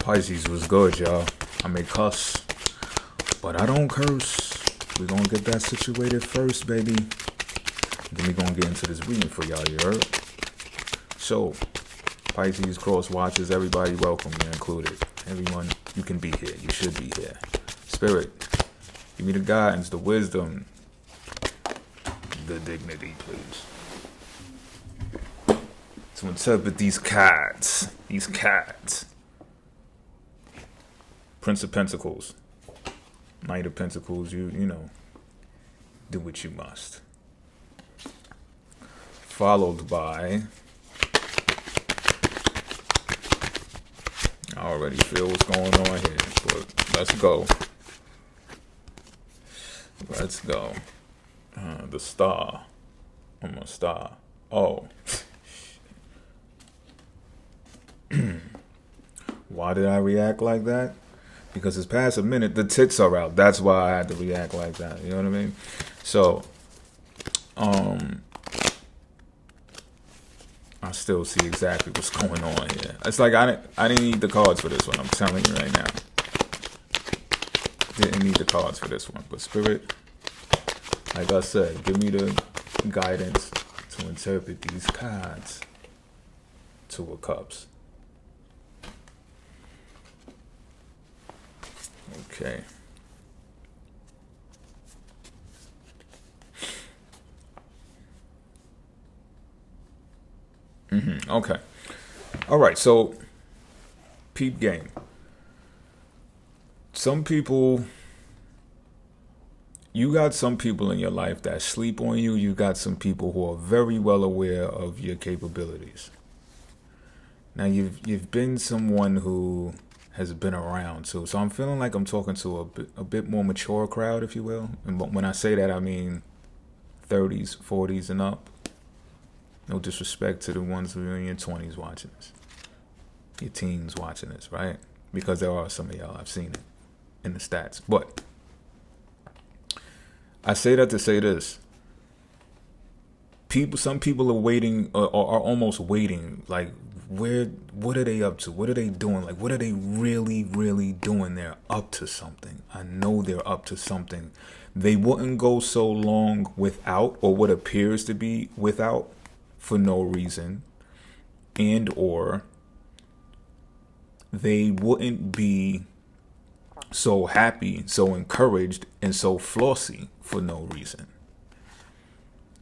Pisces was good, y'all. I may cuss, but I don't curse. We're gonna get that situated first, baby. Then we're gonna get into this reading for y'all, you heard? So, Pisces, cross watchers, everybody welcome, you're included. Everyone, you can be here. You should be here. Spirit, give me the guidance, the wisdom, the dignity, please. To interpret these cards. Prince of Pentacles, Knight of Pentacles, you know, do what you must. Followed by, I already feel what's going on here, but let's go. The Star. I'm a star. Oh. Why did I react like that? Because it's past a minute, the tits are out. That's why I had to react like that. You know what I mean? So, I still see exactly what's going on here. It's like I didn't need the cards for this one. I'm telling you right now. Didn't need the cards for this one. But Spirit, like I said, give me the guidance to interpret these cards. Two of Cups. Okay. Okay. All right. So, peep game. You got some people in your life that sleep on you. You got some people who are very well aware of your capabilities. Now, you've been someone who has been around too. So I'm feeling like I'm talking to a bit more mature crowd, if you will. And when I say that, I mean 30s, 40s and up. No disrespect to the ones who are in your 20s watching this. Your teens watching this, right? Because there are some of y'all, I've seen it in the stats. But I say that to say this. Some people are waiting, or are almost waiting, like, what are they up to? What are they doing? Like, what are they really, really doing? They're up to something. I know they're up to something. They wouldn't go so long without, or what appears to be without, for no reason. And or they wouldn't be so happy, so encouraged, and so flossy for no reason.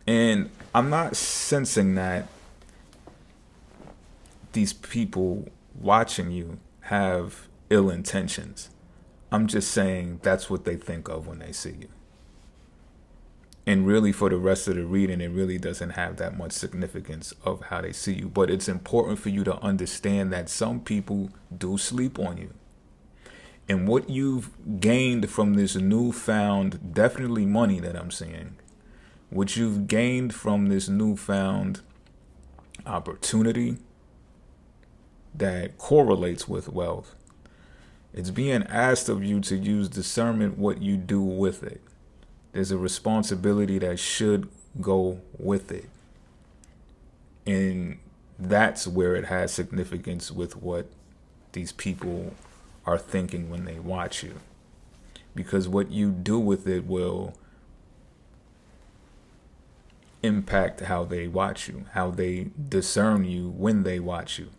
And I'm not sensing that these people watching you have ill intentions. I'm just saying that's what they think of when they see you. And really, for the rest of the reading, it really doesn't have that much significance of how they see you. But it's important for you to understand that some people do sleep on you. And what you've gained from this newfound, definitely money that I'm seeing, what you've gained from this newfound opportunity that correlates with wealth, it's being asked of you to use discernment what you do with it. There's a responsibility that should go with it. And that's where it has significance with what these people are thinking when they watch you. Because what you do with it will impact how they watch you, how they discern you when they watch you.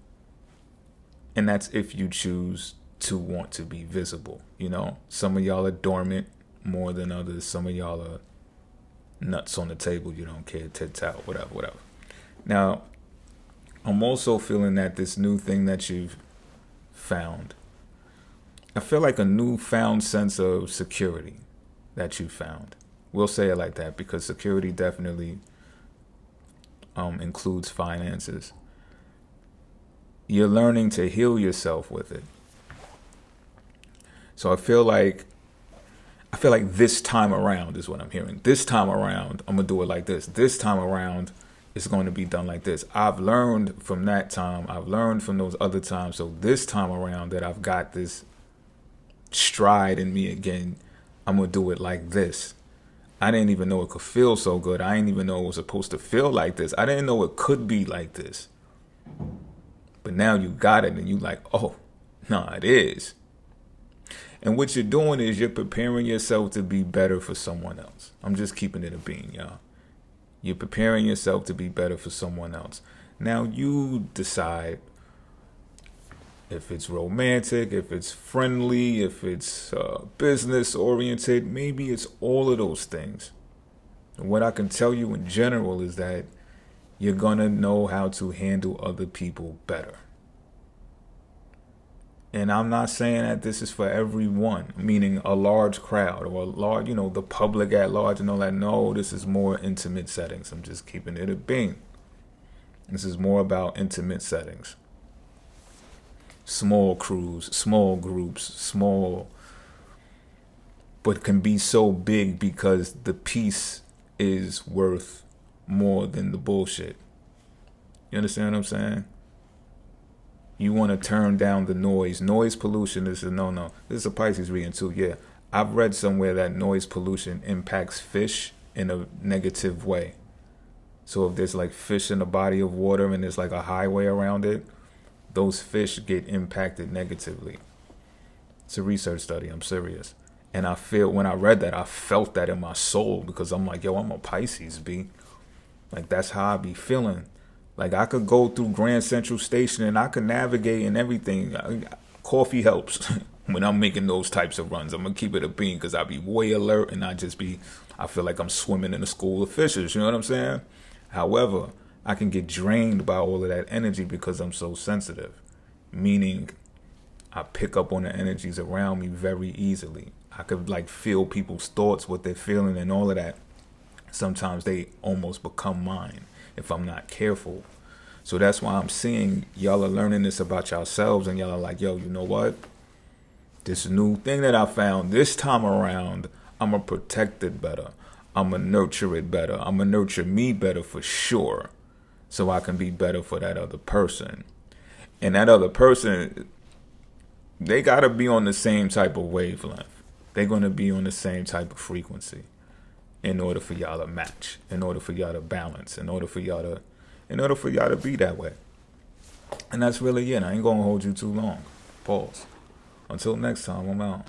And that's if you choose to want to be visible. You know, some of y'all are dormant more than others. Some of y'all are nuts on the table. You don't care, tits out, whatever. Now, I'm also feeling that this new thing that you've found, I feel like a newfound sense of security that you found. We'll say it like that because security definitely includes finances. You're learning to heal yourself with it. So I feel like this time around is what I'm hearing. This time around, I'm going to do it like this. This time around, it's going to be done like this. I've learned from that time. I've learned from those other times. So this time around that I've got this stride in me again, I'm going to do it like this. I didn't even know it could feel so good. I didn't even know it was supposed to feel like this. I didn't know it could be like this. But now you got it and you like, oh, No, it is. And what you're doing is you're preparing yourself to be better for someone else. I'm just keeping it a bean, y'all. You're preparing yourself to be better for someone else. Now you decide if it's romantic, if it's friendly, if it's business oriented. Maybe it's all of those things. And what I can tell you in general is that you're going to know how to handle other people better. And I'm not saying that this is for everyone, meaning a large crowd or a large, the public at large and all that. No, this is more intimate settings. I'm just keeping it a bean. This is more about intimate settings. Small crews, small groups, small, but can be so big because the peace is worth more than the bullshit. You understand what I'm saying? You want to turn down the noise. Noise pollution is a no-no. This is a Pisces reading too, yeah. I've read somewhere that noise pollution impacts fish in a negative way. So if there's like fish in a body of water and there's like a highway around it, those fish get impacted negatively. It's a research study, I'm serious. And when I read that, I felt that in my soul because I'm like, yo, I'm a Pisces, B. Like, that's how I be feeling. Like, I could go through Grand Central Station and I could navigate and everything. Coffee helps when I'm making those types of runs. I'm going to keep it a bean because I be way alert and I feel like I'm swimming in a school of fishes. You know what I'm saying? However, I can get drained by all of that energy because I'm so sensitive. Meaning, I pick up on the energies around me very easily. I could like feel people's thoughts, what they're feeling and all of that. Sometimes they almost become mine if I'm not careful. So that's why I'm seeing y'all are learning this about yourselves and y'all are like, yo, you know what? This new thing that I found this time around, I'm going to protect it better. I'm going to nurture it better. I'm going to nurture me better for sure so I can be better for that other person. And that other person, they got to be on the same type of wavelength. They're going to be on the same type of frequency. In order for y'all to match, in order for y'all to balance, in order for y'all to be that way. And that's really it. I ain't gonna hold you too long. Pause. Until next time, I'm out.